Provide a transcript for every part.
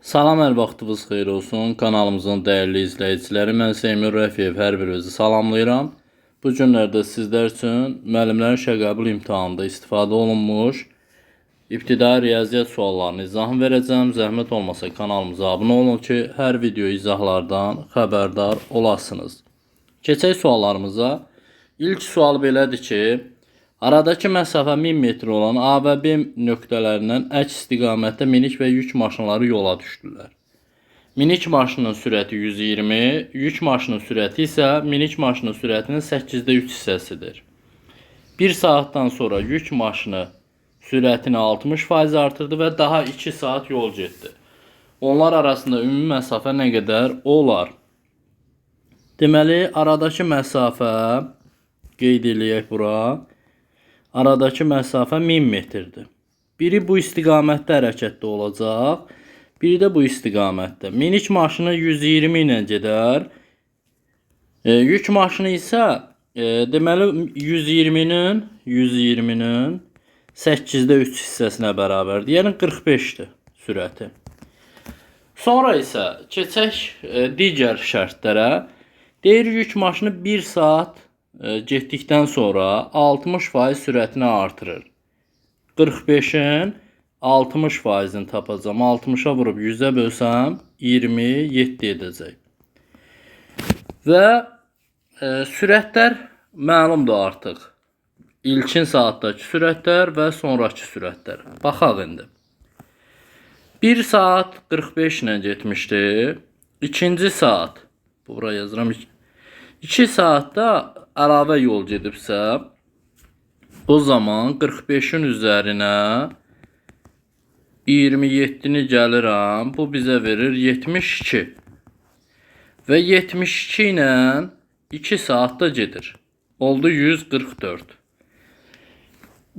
Salam, hər vaxtınız xeyir olsun. Kanalımızın dəyərli izləyiciləri, mən Seymur Rəfiyev hər birinizi salamlayıram. Bu günlərdə sizlər üçün müəllimlərin işə qəbul imtahanında istifadə olunmuş ibtidai riyaziyyat suallarını izahını verəcəm. Zəhmət olmasa kanalımıza abunə olun ki, hər video izahlardan xəbərdar olasınız. Keçək suallarımıza. İlk sual belədir ki, aradakı məsafə 1000 metr olan A və B nöqtələrindən əks istiqamətdə minik və yük maşınları yola düşdülər. Minik maşının sürəti 120, yük maşının sürəti isə minik maşının sürətinin 8/3 hissəsidir. 1 saatdan sonra yük maşını sürətini 60% artırdı və daha 2 saat yol getdi. Onlar arasında ümumi məsafə nə qədər olar? Deməli, aradakı məsafə, qeyd eləyək bura. Aradakı məsafə 1000 metrdir. Biri bu istiqamətdə hərəkətdə olacaq, biri də bu istiqamətdə. Minik maşını 120 ilə gedər. Yük maşını isə deməli 120-nin 8/3 hissəsinə bərabərdir. Yəni 45-dir sürəti. Sonra isə keçək digər şərtlərə. Deyir yük maşını 1 saat getdikdən sonra 60% sürətini artırır. 45-in 60%-ni tapacağım. 60-a vurub 100-ə bölsəm 27 edəcək. Və sürətlər məlumdur artıq. İlkin saatdakı sürətlər və sonraki sürətlər. Baxaq indi. 1 saat 45 ilə getmişdi. İkinci saat, bura yazıram. 2 saatda əlavə yol gedibsə, o zaman 45-in üzərinə 27-ni gəlirəm. Bu bizə verir 72. Və 72 ilə 2 saatda gedir. Oldu 144.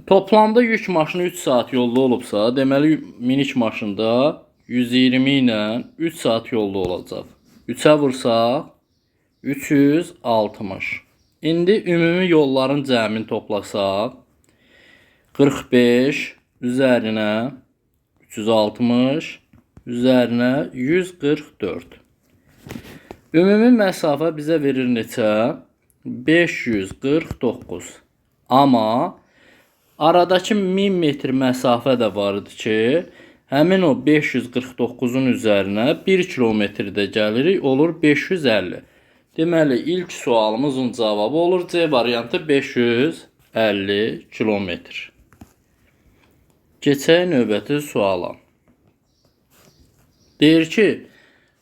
Toplamda yük maşını 3 saat yolda olubsa, deməli minik maşında 120 ilə 3 saat yolda olacaq. 3-ə vursaq 360. İndi ümumi yolların cəmini toplasaq 45 üzərinə 360 üzərinə 144. Ümumi məsafə bizə verir neçə? 549. Amma aradakı 1000 metr məsafə də var idi ki, həmin o 549-un üzərinə 1 kilometrdə gəlirik, olur 550. Deməli, ilk sualımızın cavabı olur C variantı 550 kilometr. Keçək növbəti suala. Deyir ki,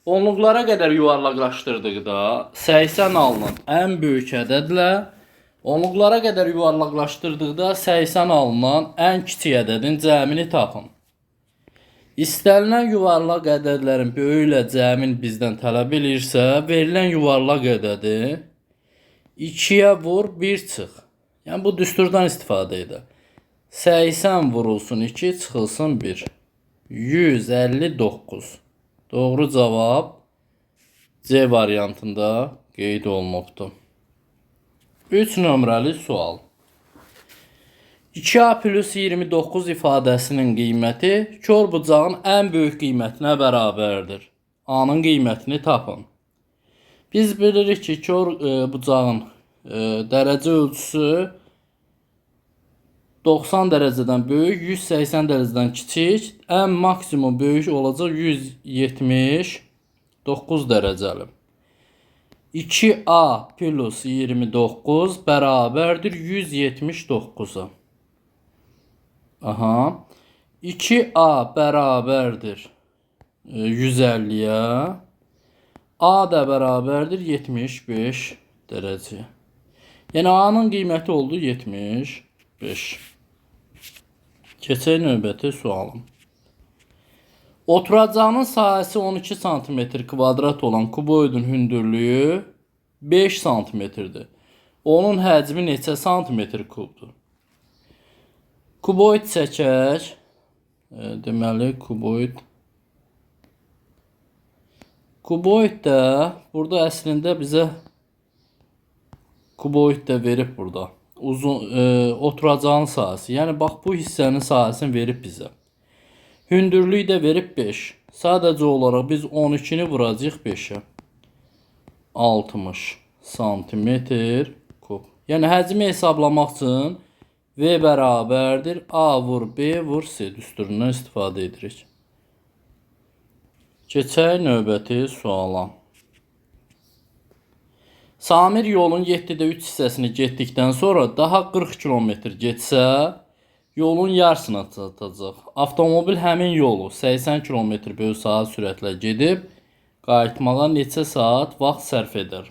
onluqlara qədər yuvarlaqlaşdırdıqda 80 alınan ən böyük ədədlə onluqlara qədər yuvarlaqlaşdırdıqda 80 alınan ən kiçik ədədin cəmini tapın. İstənilən yuvarlaq ədədlərin böyüklə cəmin bizdən tələb eləyirsə, verilən yuvarlaq ədədi 2-yə vur 1 çıx. Yəni bu düsturdan istifadə edir. 80 vurulsun 2 çıxılsın 1. 159. Doğru cavab C variantında qeyd olunubdur. 3 nömrəli sual. 2A plus 29 ifadəsinin qiyməti kör bucağın ən böyük qiymətinə bərabərdir. A-nın qiymətini tapın. Biz bilirik ki, kör bucağın dərəcə ölçüsü 90 dərəcədən böyük, 180 dərəcədən kiçik, ən maksimum böyük olacaq 179 dərəcəli. 2A plus 29 bərabərdir 179-a. Aha. 2A bərabərdir 150-yə. A da bərabərdir 75 dərəcə. Yəni A-nın qiyməti oldu 75. Keçək növbəti sualım. Oturacağının sahəsi 12 cm kvadrat olan kuboidin hündürlüyü 5 cm-dir. Onun həcmi neçə santimetr kubdur? Kuboid çəkək. Deməli, kuboid. Kuboid də burada əslində bizə kuboid də verib burada. Oturacağın sahəsi. Yəni bax bu hissənin sahəsini verib bizə. Hündürlüyü də verib 5 Sadəcə olaraq biz 12-ni vuracağıq 5-ə. 60 santimetr kub. Yəni həcmi hesablamaq üçün V bərabərdir A vur B vur C düsturundan istifadə edirik. Keçək növbəti suala. Samir yolun 7-də 3 hissəsini getdikdən sonra daha 40 kilometr getsə, yolun yarısına çatacaq. Avtomobil həmin yolu 80 km/saat sürətlə gedib, qayıtmağa neçə saat vaxt sərf edər?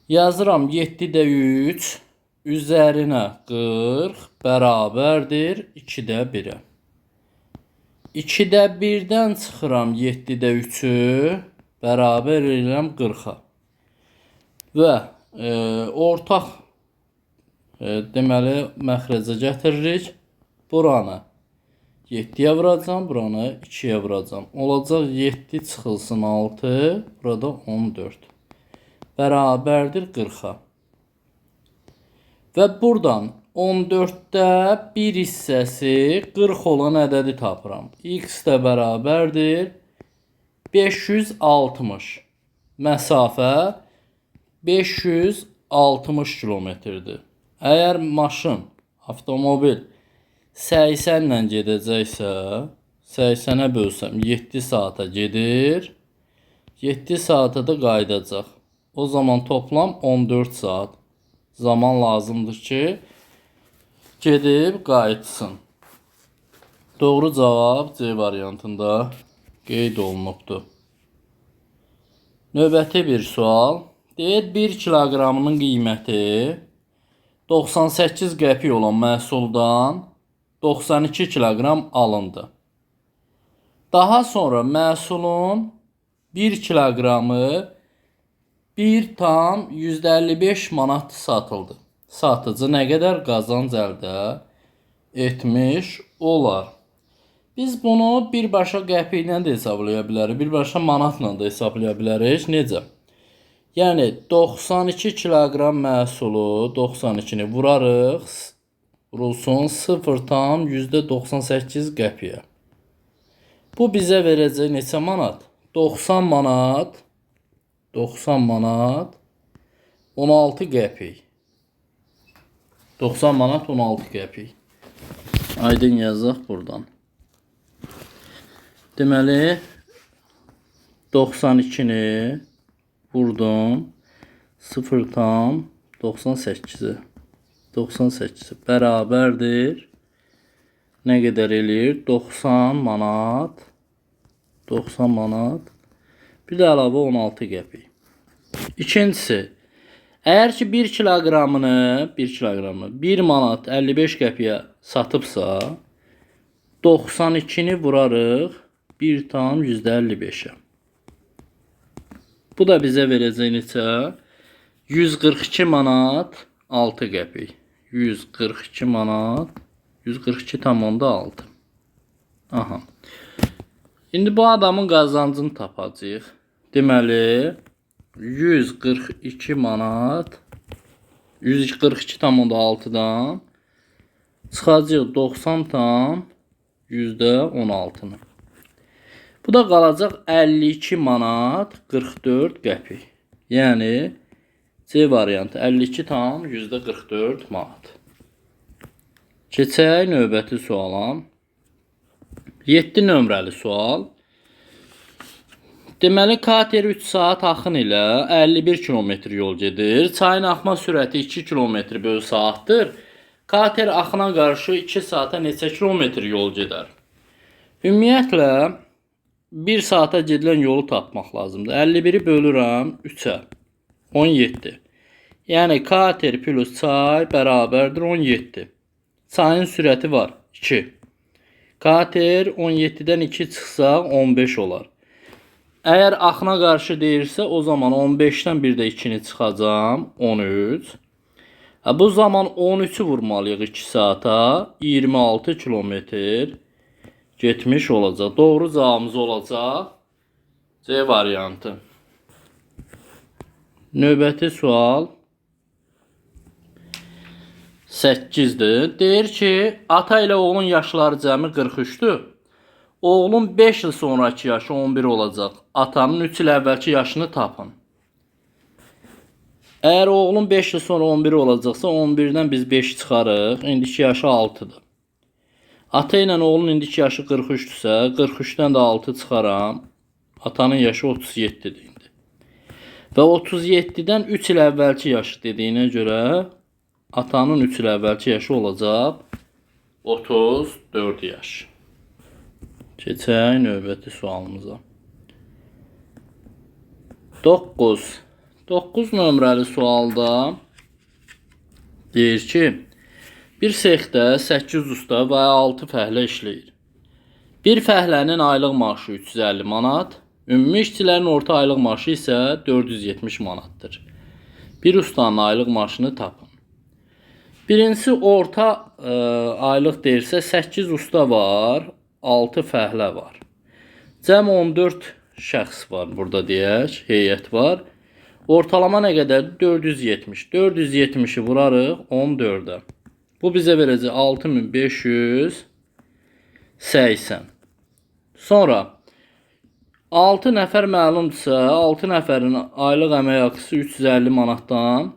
Yazıram 7-də 3 üzərinə 40 bərabərdir 2-də 1-ə. 2-də 1-dən çıxıram 7-də 3-ü bərabər edirəm 40-a. Və ortaq deməli məxrəcə gətiririk. Buranı 7-yə vuracam, buranı 2-yə vuracam. Olacaq 7 çıxılsın 6, burada 14. Bərabərdir 40-a. Və buradan 14-də 1 hissəsi 40 olan ədədi tapıram. X də bərabərdir 560. Məsafə 560 kilometrdir. Əgər maşın, avtomobil 80 ilə gedəcəksə, 80-ə bölsəm 7 saata gedir, 7 saata da qayıdacaq. O zaman toplam 14 saat zaman lazımdır ki, gedib qayıtsın. Doğru cavab C variantında qeyd olunubdur. Növbəti bir sual. Deyir 1 kiloqramının qiyməti 98 qəpik olan məhsuldan 92 kiloqram alındı. Daha sonra məhsulun 1 kiloqramı 1,55 manat satıldı. Satıcı nə qədər qazanc əldə etmiş olar? Biz bunu birbaşa qəpiklə də hesablaya bilərik, birbaşa manatla da hesablaya bilərik. Necə? Yəni 92 kiloqram məhsulu 92-ni vurarıq, vurulsun 0,98 qəpiyə. Bu bizə verəcək neçə manat? 90 manat 16 qəpik. 90 manat 16 qəpik. Aydın yazaq buradan. Deməli 92-ni vurdum 0,98'i 98 bərabərdir. Nə qədər eləyir? 90 manat. 90 manat. Bir də əlavə 16 qəpik. İkincisi, əgər ki 1 kiloqramını 1 manat 55 qəpiyə satıbsa, 92-ni vurarıq 1,55'ə. Bu da bizə verəcək neçə? 142 manat 6 qəpik. 142 manat 142,6. Aha. İndi bu adamın qazancını tapacağıq. Deməli 142 manat 142,6-dan çıxacaq 90,16-nı. Bu da qalacaq 52 manat 44 qəpik. Yəni C variantı 52,44 manat. Keçək növbəti suala. 7 nömrəli sual. Deməli kater 3 saat axın ilə 51 kilometr yol gedir. Çayın axma sürəti 2 km/saatdır. Kater axına qarşı 2 saata neçə kilometr yol gedər? Ümumiyyətlə 1 saata gedilən yolu tapmaq lazımdır. 51'i bölürəm 3'ə. 17. Yəni kater plus çay bərabərdir 17. Çayın sürəti var 2. Kater 17'dən 2 çıxsa 15 olar. Əgər axına qarşı deyirsə, o zaman 15'dən bir də 2'ni çıxacam 13. Bu zaman 13'ü vurmalıyıq 2 saata 26 kilometr getmiş olacaq. Doğru cavabımız olacaq C variantı. Növbəti sual 8'dir. Deyir ki, ata ilə oğlun yaşları cəmi 43'dür. Oğlun 5 il sonraki yaşı 11 olacaq. Atanın 3 il əvvəlki yaşını tapın. Əgər oğlun 5 il sonra 11 olacaqsa, 11-dən biz 5 çıxarıq. İndiki yaşı 6-dır. Ata ilə oğlun indiki yaşı 43-dürsə, 43-dən də 6 çıxaram. Atanın yaşı 37-dir indi. Və 37-dən 3 il əvvəlki yaşı dediyinə görə atanın 3 il əvvəlki yaşı olacaq 34 yaş. Keçək növbəti sualımıza. 9 nömrəli sualda deyir ki, bir sexdə 8 usta və 6 fəhlə işləyir. Bir fəhlənin aylıq maaşı 350 manat, ümumi işçilərin orta aylıq maaşı isə 470 manatdır. Bir ustanın aylıq maaşını tapın. Birincisi orta aylıq deyirsə 8 usta var, 6 fəhlə var. Cəm 14 şəxs var burada deyək, heyət var. Ortalama nə qədərdir? 470. 470-i vurarıq 14-ə. Bu bizə verəcək 6580. Sonra 6 nəfər məlumdursa, 6 nəfərin aylıq əmək haqqısı 350 manatdan.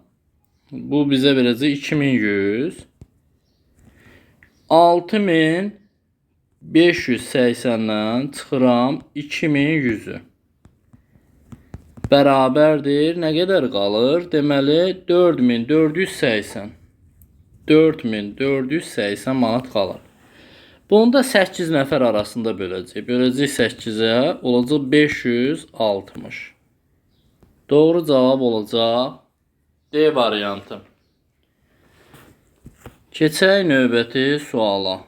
Bu bizə verəcək 2100. 6580-dən çıxıram 2100-ü. Bərabərdir. Nə qədər qalır? Deməli 4480. 4480 manat qalır. Bunu da 8 nəfər arasında böləcək. Böləcək 8-ə, olacaq 560. Doğru cavab olacaq D variantı. Keçək növbəti suala.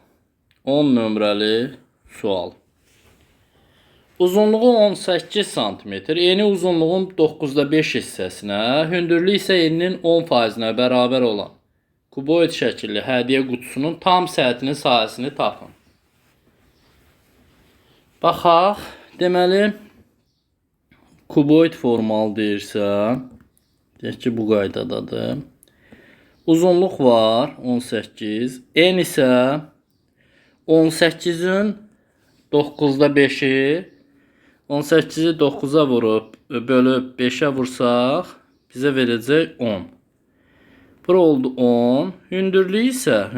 10 nömrəli sual. Uzunluğu 18 cm, eni uzunluğun 9'da 5 hissəsinə, hündürlüyü isə eninin 10%-nə bərabər olan kuboid şəkilli hədiyyə qutusunun tam səthinin sahəsini tapın. Baxaq, deməli, kuboid formalı deyirsə, deyək ki, bu qaydadadır. Uzunluq var 18, en isə 18-in 9'da 5'i, 18'i 9'a vurup bölüp 5'e vursaq bizə verəcək 10. Bura oldu 10. Hündürlüyü isə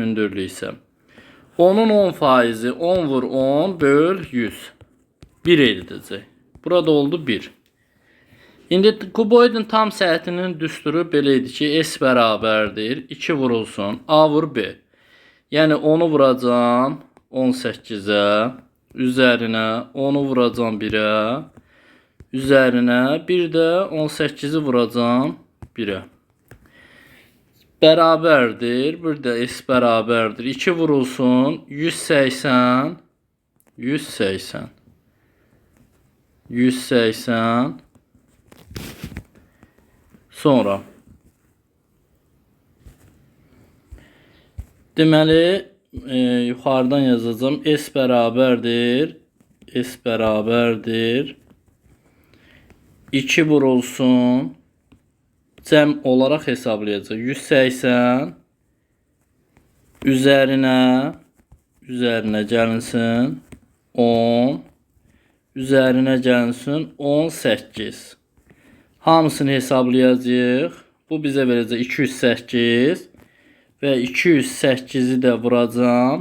10'un 10%, 10 vur 10 böl 100. 1 edəcək. Burada oldu 1. İndi kuboidin tam səthinin düsturu belə idi ki, S bərabərdir 2 vurulsun A vur B. Yəni 10'u vuracam 18'ə. Üzərinə 10'u vuracam 1'ə. Üzərinə bir də 18'i vuracam 1'ə. Bərabərdir. Bir də S bərabərdir. 2 vurulsun 180. 180. Sonra deməli yuxarıdan yazacağım. S bərabərdir 2 vurulsun cəm olaraq hesablayacaq. 180 üzərinə gəlinsin 10, üzərinə gəlinsin 18. Hamısını hesablayacağıq. Bu bizə verəcək 208 və 208'i də vuracam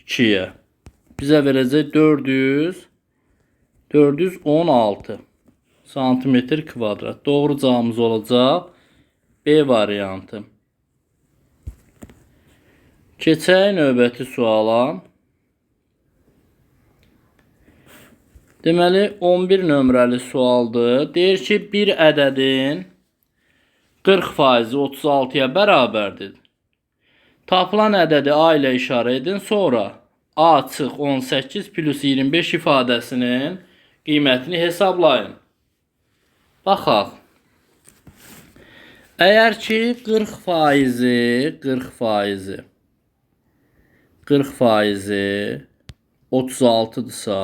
2'yə. Bizə verəcək 416 santimetr kvadrat. Doğru cavabımız olacaq B variantı. Keçək növbəti suala. Deməli 11 nömrəli sualdır. Deyir ki, bir ədədin 40% 36'ya bərabərdir. Tapılan ədədi A ilə işarə edin. Sonra A çıx 18 plus 25 ifadəsinin qiymətini hesablayın. Baxaq. Əgər ki 40% 36'dırsa,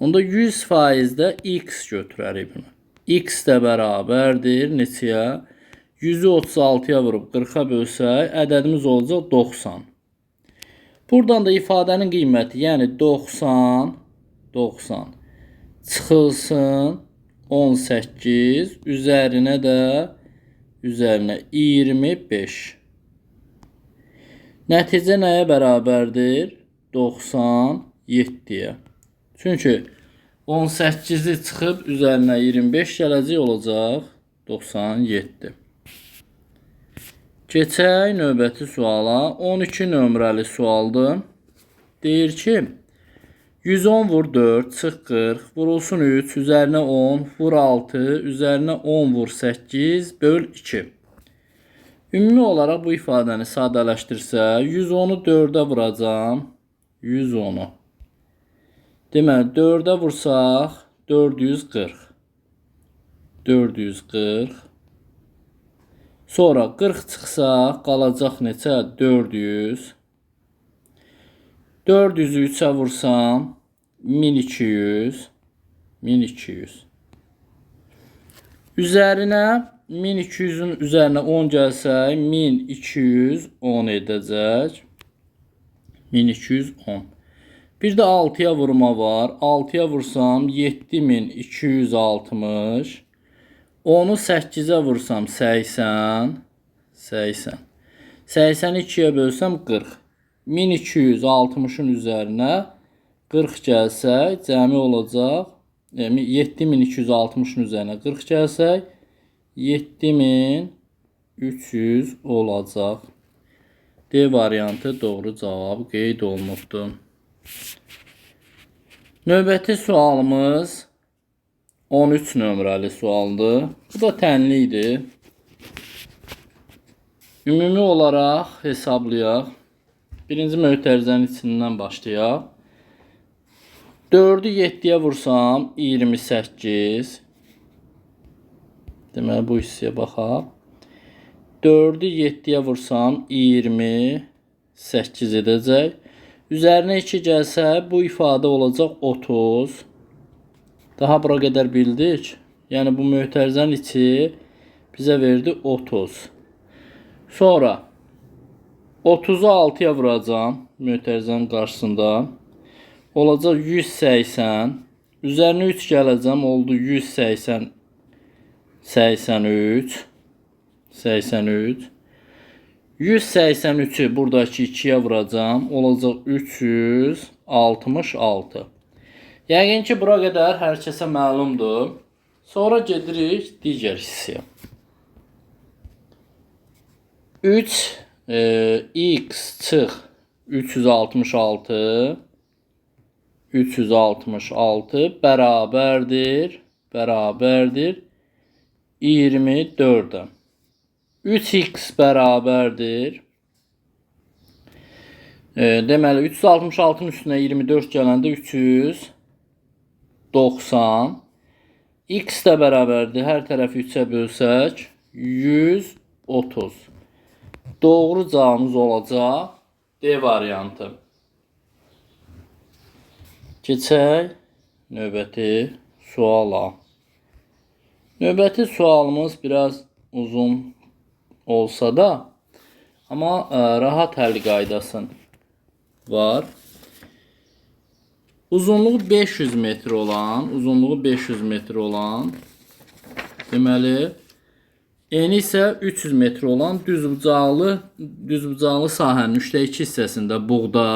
onda 100% də x götürərik bunu. X də bərabərdir neçəyə? 100'ü 36'ya vurup 40'a bölsək ədədimiz olacaq 90. Buradan da ifadənin qiyməti, yəni 90 çıxılsın 18 üzərinə 25. Nəticə nəyə bərabərdir? 97-yə. Çünki 18-i çıxıb üzərinə 25 gələcək, olacaq 97. Keçək növbəti suala. 12 nömrəli sualdır. Deyir ki, 110 vur 4, çıx 40, vurulsun 3, üzərinə 10, vur 6, üzərinə 10 vur 8, böl 2. Ümumi olaraq bu ifadəni sadələşdirsə, 110-u 4-ə vuracam, 110-u. Deməli, 4-ə vursaq, 440. 440. Sonra 40 çıxsa, qalacaq neçə? 400. 400-ü 3-ə vursam 1200. 1200. Üzərinə 1200-ün üzərinə 10 gəlsək 1210 edəcək. 1210. Bir də 6-ya vurma var. 6-ya vursam 7260. Onu 8-ə vursam 80. 80. 80-i 2-yə bölsəm 40. 1260-ın üzərinə 40 gəlsək, cəmi olacaq. 7260-ın üzərinə 40 gəlsək, 7300 olacaq. D variantı doğru cavab qeyd olunubdur. Növbəti sualımız 13 nömrəli sualdır. Bu da tənli idi. Ümumi olaraq hesablayaq. Birinci mötərizənin içindən başlayaq. 4-ü 7-yə vursam 28. Deməli bu hissəyə baxaq. 4-ü 7-yə vursam 28 edəcək. Üzərinə 2 gəlsə bu ifadə olacaq 30. Daha bura qədər bildik. Yəni bu mötərizənin içi bizə verdi 30. Sonra 30-u 6-ya vuracam mötərizənin qarşısında. Olacaq 180. Üzərinə 3 gələcəm. Oldu 180. 83. 83. 183-ü buradakı 2-yə vuracam. Olacaq 366. Yəqin ki, bura qədər hər kəsə məlumdur. Sonra gedirik digər hissəyə. 3x çıx 366 bərabərdir 24-ə. 3x bərabərdir. Deməli 366-nın üstünə 24 gələndə 390. X də bərabərdir. Hər tərəfi 3-ə bölsək 130. Doğru cavabımız olacaq D variantı. Keçək növbəti suala. Növbəti sualımız biraz uzun olsa da, amma rahat həll qaydası var. Uzunluğu 500 metr olan, deməli, eni isə 300 metr olan düzbucaqlı sahənin 3/2 hissəsində buğda,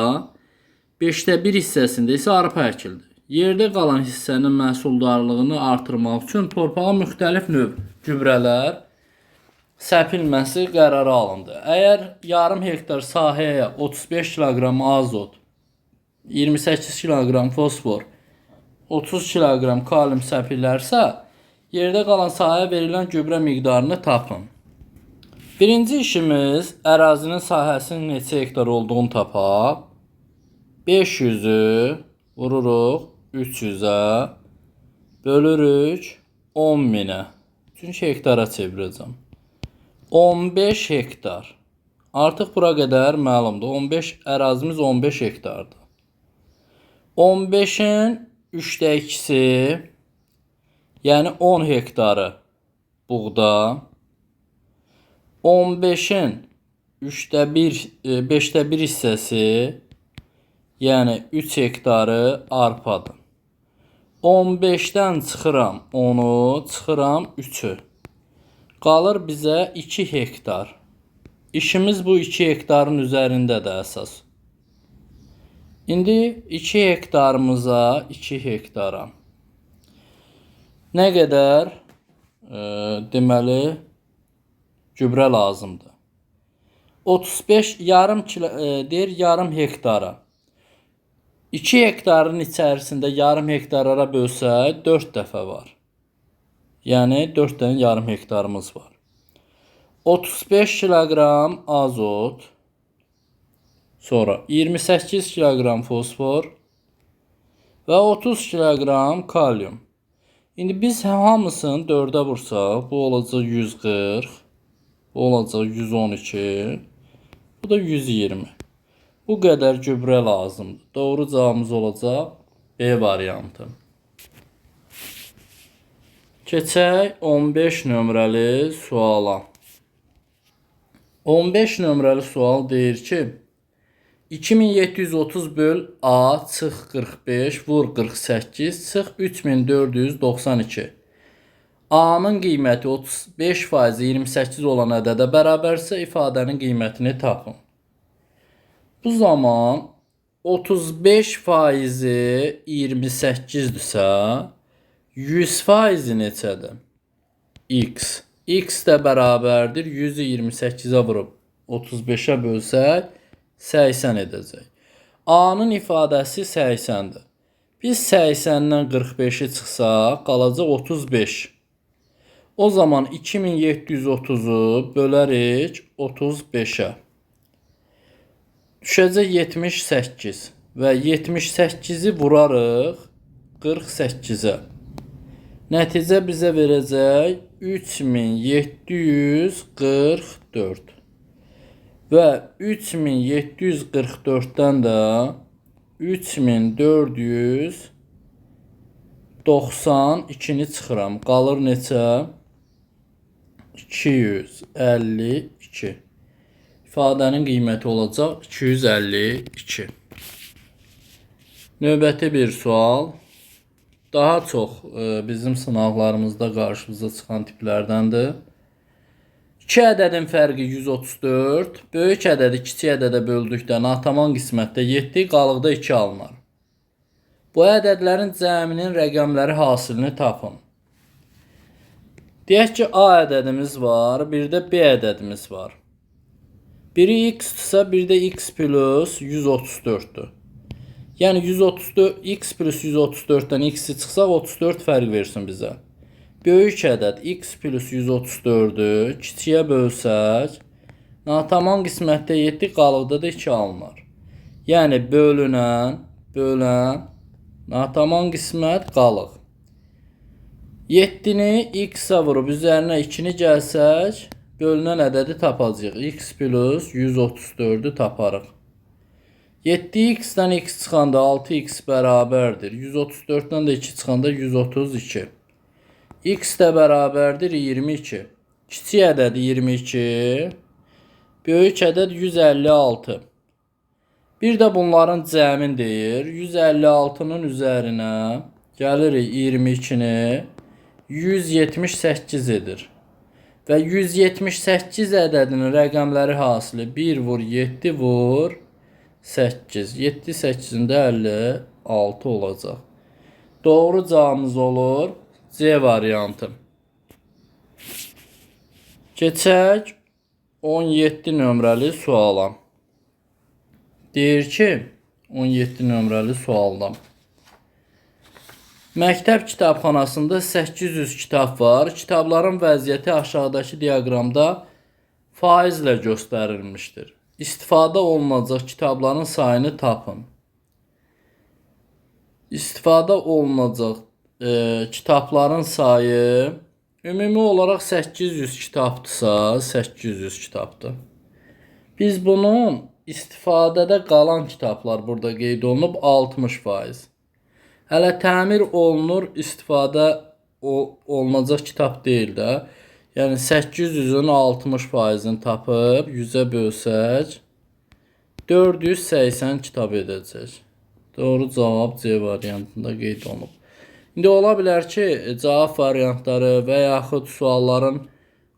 5/1 hissəsində isə arpa əkildi. Yerdə qalan hissənin məhsuldarlığını artırmaq üçün torpağa müxtəlif növ gübrələr səpilməsi qərarı alındı. Əgər yarım hektar sahəyə 35 kiloqram azot, 28 kiloqram fosfor, 30 kiloqram kalium səpilərsə, yerdə qalan sahəyə verilən gübrə miqdarını tapın. Birinci işimiz ərazinin sahəsinin neçə hektar olduğunu tapaq. 500-ü vururuq 300-ə, bölürük 10.000-ə. Çünki hektara çevirəcəm. 15 hektar. Artıq bura qədər məlumdur. 15 ərazimiz 15 hektardır. 15-in 3/2-si, yəni 10 hektarı buğda. 15-in 5/1 hissəsi, Yəni 3 hektarı arpadır. 15-dən çıxıram 10-u, çıxıram 3-ü. Qalır bizə 2 hektar. İşimiz bu 2 hektarın üzərindədir əsas. İndi 2 hektarımıza 2 hektara nə qədər deməli gübrə lazımdır? 35 yarım hektara. 2 hektarın içərisində yarım hektara bölsək 4 dəfə var. Yəni 4 dənə yarım hektarımız var. 35 kiloqram azot, sonra 28 kiloqram fosfor və 30 kiloqram kalium. İndi biz hamısını 4-ə vursaq, bu olacaq 140, bu olacaq 112, bu da 120. Bu qədər gübrə lazımdır. Doğru cavabımız olacaq B variantı. Keçək 15 nömrəli suala. 15 nömrəli sual deyir ki, 2730 böl A çıx 45 vur 48 çıx 3492. A-nın qiyməti 35% 28 olan ədədə bərabərsə ifadənin qiymətini tapın. Bu zaman 35% 28-dirsə 100% neçədir? X. X də bərabərdir 128-ə vurub 35-ə bölsək 80 edəcək. A-nın ifadəsi 80-dir. Biz 80-dən 45-i çıxsaq qalacaq 35. O zaman 2730-u bölərik 35-ə. Düşəcək 78 və 78-i vurarıq 48-ə. Nəticə bizə verəcək 3744 və 3744-dən də 3492-ni çıxıram. Qalır neçə? 252. İfadənin qiyməti olacaq 252. Növbəti bir sual. Daha çox bizim sınavlarımızda qarşımıza çıxan tiplərdəndir. 2 ədədin fərqi 134, böyük ədədi kiçik ədədə böldükdə nataman qismətdə 7, qalıqda 2 alınar. Bu ədədlərin cəminin rəqəmləri hasilini tapın. Deyək ki, A ədədimiz var, bir də B ədədimiz var. Biri x-dırsa, bir də x plus 134'dür. Yəni 134 x plus 134'dən x-i çıxsaq 34 fərq versin bizə. Böyük ədəd x plus 134'ü kiçiyə bölsək, nataman qismətdə 7, qalıqda da 2 alınır. Yəni bölünən, nataman qismət qalıq. 7-ni x-a vurub üzərinə 2-ni gəlsək, bölünən ədədi tapacağıq. X plus 134'ü taparıq. 7x-dən x çıxanda 6x bərabərdir. 134'dən də 2 çıxanda 132. X də bərabərdir 22. Kiçik ədəd 22. Böyük ədəd 156. Bir də bunların cəmin deyir. 156'nın üzərinə gəlirik 22-ni 178 edir. Və 178 ədədinin rəqəmləri hasili 1 vur 7 vur 8. 7 8-də 56 olacaq. Doğru cavabımız olur C variantı. Keçək 17 nömrəli suala. Deyir ki, 17 nömrəli sualda. Məktəb kitabxanasında 800 kitab var. Kitabların vəziyyəti aşağıdakı diaqramda faizlə göstərilmişdir. İstifadə olunacaq kitabların sayını tapın. İstifadə olunacaq kitabların sayı ümumi olaraq 800 kitabdırsa 800 kitabdır. Biz bunun istifadədə qalan kitablar burada qeyd olunub 60%. Hələ təmir olunur, istifadə olunacaq kitab deyil də. Yəni 800'ün 60%'ni tapıb 100'ə bölsək 480 kitab edəcək. Doğru cavab C variantında qeyd olunub. İndi ola bilər ki, cavab variantları və yaxud sualların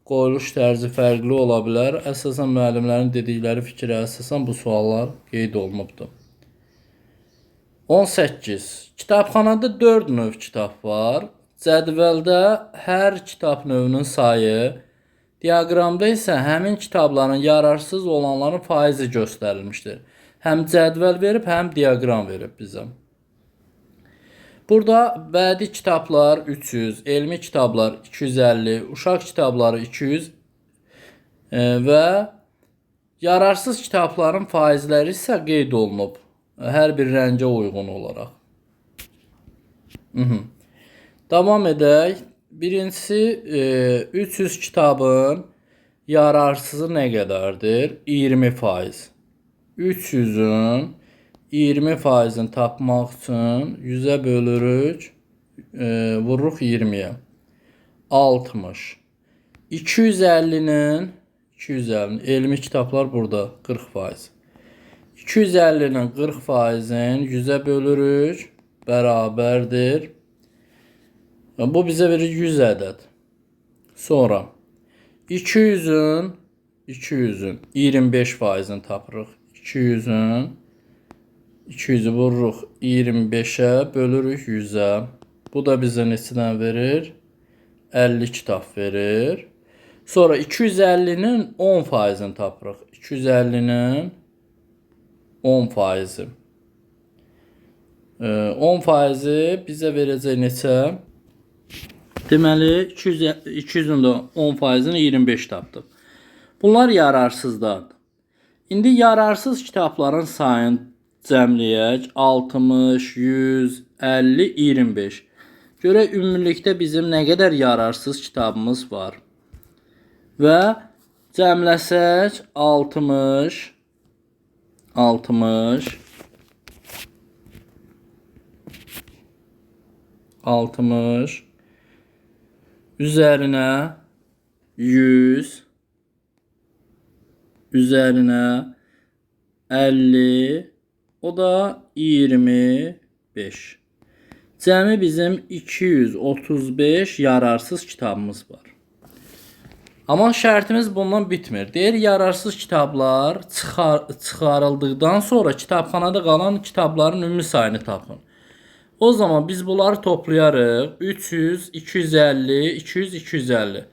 qoyuluş tərzi fərqli ola bilər. Əsasən müəllimlərin dedikləri fikrə əsasən bu suallar qeyd olunubdur. 18. Kitabxanada 4 növ kitab var. Cədvəldə hər kitab növünün sayı, diaqramda isə həmin kitabların yararsız olanların faizi göstərilmişdir. Həm cədvəl verib, həm diaqram verib bizə. Burada bədii kitablar 300, elmi kitablar 250, uşaq kitabları 200 və yararsız kitabların faizləri isə qeyd olunub. Hər bir rəngə uyğun olaraq. Davam edək. Birincisi 300 kitabın yararsızı nə qədərdir? 20%. 300-ün 20%-ni tapmaq üçün 100-ə bölürük, vururuq 20-yə. 60. 250-nin elmi kitablar burada 40%. 250-nin 40%-in 100-ə bölürük, bərabərdir. Bu bizə verir 100 ədəd. Sonra 200-ün 25%-ni tapırıq. 200-ü vururuq 25-ə, bölürük 100-ə. Bu da bizə neçədən verir? 50 kitab verir. Sonra 250-nin 10%-ni tapırıq. 250-nin 10%. 10%-i bizə verəcək neçə? Deməli 200-ün də 10%-ni 25 tapdıq. Bunlar yararsızlardır. İndi yararsız kitabların sayını cəmləyək. 60, 100, 50, 25. Görək ümumilikdə bizim nə qədər yararsız kitabımız var. Və cəmləsək 60 üzərinə 100 üzərinə 50, o da 25. Cəmi bizim 235 yararsız kitabımız var. Amma şərtimiz bundan bitmir. Deyir, yararsız kitablar çıxarıldıqdan sonra kitabxanada qalan kitabların ümumi sayını tapın. O zaman biz bunları toplayarıq. 300, 250, 200, 250.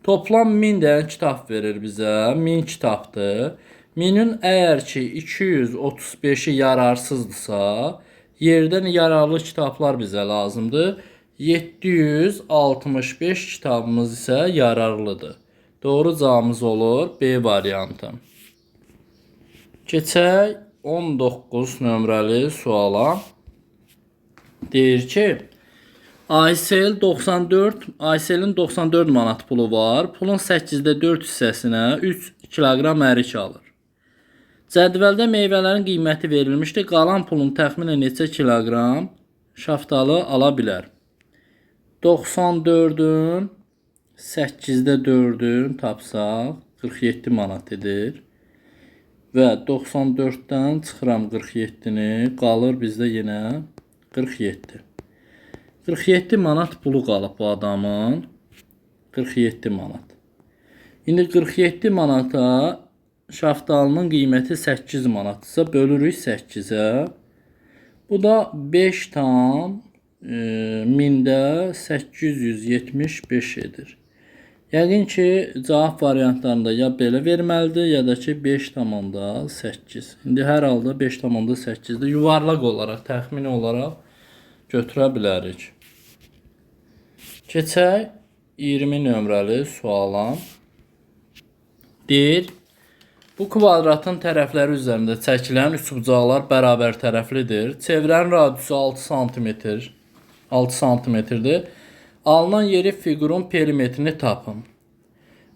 Toplam 1000 dənə kitab verir bizə. 1000 kitabdır. 1000-in əgər ki 235-i yararsızdırsa, yerdən yararlı kitablar bizə lazımdır. 765 kitabımız isə yararlıdır. Doğru cavabımız olur B variantı. Keçək 19 nömrəli suala. Deyir ki, Aysel'in 94 manat pulu var. Pulun 8-də 4 hissəsinə 3 kiloqram ərik alır. Cədvəldə meyvələrin qiyməti verilmişdir. Qalan pulun təxminən neçə kiloqram şaftalı ala bilər? 94-ün 8-də 4-ün tapsaq 47 manat edir. Və 94-dən çıxıram 47-ni, qalır bizdə yenə 47. 47 manat pulu qalıb bu adamın. 47 manat. İndi 47 manata şaftalının qiyməti 8 manatdırsa, bölürük 8-ə. Bu da 5 tam 1000-də 875 edir. Yəqin ki, cavab variantlarında ya belə verməlidir, ya da ki 5,8. İndi hər halda 5,8-də yuvarlaq olaraq, təxmini olaraq götürə bilərik. Keçək 20 nömrəli suala. Deyir, bu kvadratın tərəfləri üzərində çəkilən üçbucaqlar bərabər tərəflidir. Çevrənin radiusu 6 santimetrdir. Alınan yeri fiqurun perimetrini tapın.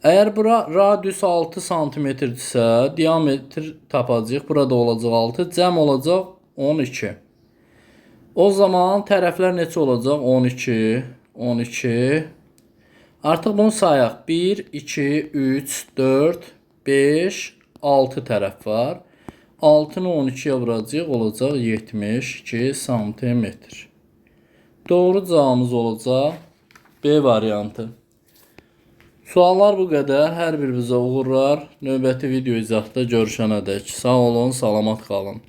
Əgər bura radius 6 santimetrdirsə, diametr tapacaq. Burada olacaq 6, cəm olacaq 12. O zaman tərəflər neçə olacaq? 12. Artıq bunu sayaq. 1, 2, 3, 4, 5, 6 tərəf var. 6-nı 12-yə vuracaq, olacaq 72 sm. Doğru cavabımız olacaq B variantı. Suallar bu qədər. Hər birinizə uğurlar. Növbəti video izahda görüşənədək sağ olun, salamat qalın.